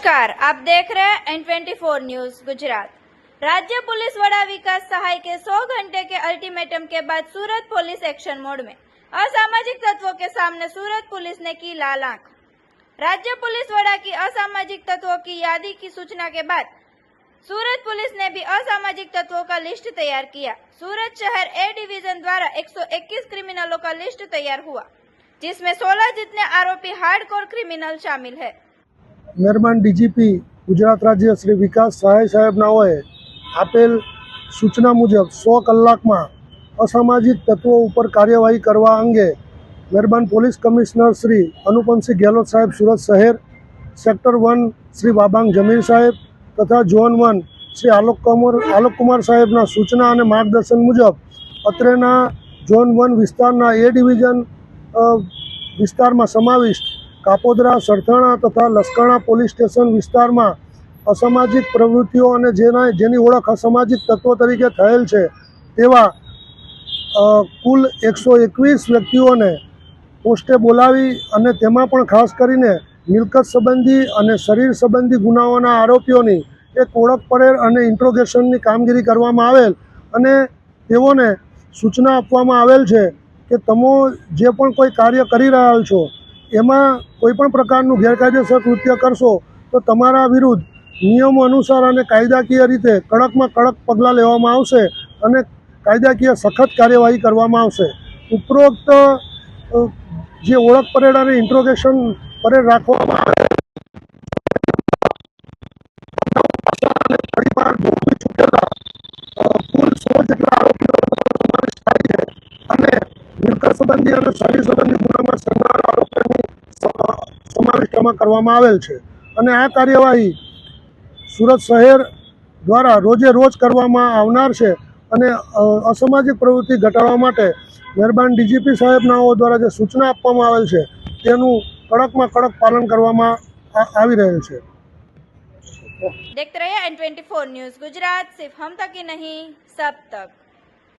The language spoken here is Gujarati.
नमस्कार, आप देख रहे हैं N24 न्यूज गुजरात। राज्य पुलिस वड़ा विकास सहाय के 100 घंटे के अल्टीमेटम के बाद सूरत पुलिस एक्शन मोड में। असामाजिक तत्वों के सामने सूरत पुलिस ने की लाल आंख। राज्य पुलिस वड़ा की असामाजिक तत्वों की यादी की सूचना के बाद सूरत पुलिस ने भी असामाजिक तत्वों का लिस्ट तैयार किया। सूरत शहर ए डिवीजन द्वारा 121 क्रिमिनलों का लिस्ट तैयार हुआ, जिसमें 16 जितने आरोपी हार्डकोर क्रिमिनल शामिल है। મહેરબાન ડીજીપી ગુજરાત રાજ્ય શ્રી વિકાસ સહાય સાહેબનાઓએ આપેલ સૂચના મુજબ 100 કલાકમાં અસામાજિક તત્વો ઉપર કાર્યવાહી કરવા અંગે મહેરબાન પોલીસ કમિશનર શ્રી અનુપમસિંહ ગેહલોત સાહેબ સુરત શહેર, સેક્ટર 1 શ્રી બાબાંગ જમીર સાહેબ તથા ઝોન 1 શ્રી આલોક કુમાર સાહેબના સૂચના અને માર્ગદર્શન મુજબ અત્રેના ઝોન 1 વિસ્તારના એ ડિવિઝન વિસ્તારમાં સમાવિષ્ટ કાપોદરા, સરથાણા તથા લસકાણા પોલીસ સ્ટેશન વિસ્તારમાં અસામાજિક પ્રવૃત્તિઓ અને જેની ઓળખ અસામાજિક તત્વો તરીકે થયેલ છે તેવા કુલ 121 વ્યક્તિઓને પોસ્ટે બોલાવી અને તેમાં પણ ખાસ કરીને મિલકત સંબંધી અને શરીર સંબંધી ગુનાઓના આરોપીઓની એક ઓળખ પરેડ અને ઇન્ટ્રોગેશનની કામગીરી કરવામાં આવેલ અને તેઓને સૂચના આપવામાં આવેલ છે કે તમે જે પણ કોઈ કાર્ય કરી રહ્યા છો એમાં કોઈપણ પ્રકારનું ગેરકાયદેસર કૃત્ય કરશો તો તમારા વિરુદ્ધ નિયમો અનુસાર અને કાયદાકીય રીતે કડકમાં કડક પગલાં લેવામાં આવશે અને કાયદાકીય સખત કાર્યવાહી કરવામાં આવશે। ઉપરોક્ત જે ઓળખ પરેડ અને ઇન્ટ્રોગેશન પરેડ રાખવામાં આવે કુલ 100 જેટલા આરોપીઓનો સમાવેશ થાય છે અને મિલકત સંબંધી અને શરીર સંબંધી ગુનામાં સંડોવાયેલા આરોપીઓની સમાવેશ કરવામાં આવેલ છે અને આ કાર્યવાહી સુરત શહેર દ્વારા રોજે રોજ કરવામાં આવનાર છે અને અસામાજિક પ્રવૃત્તિ ઘટાડવા માટે મહેરબાન ડીજીપી સાહેબનાઓ દ્વારા જે સૂચના આપવામાં આવેલ છે તેનું કડકમાં કડક પાલન કરવામાં આવી રહેલ છે। देखते रहिए N24 न्यूज गुजरात, सिर्फ हम तक ही नहीं सब तक।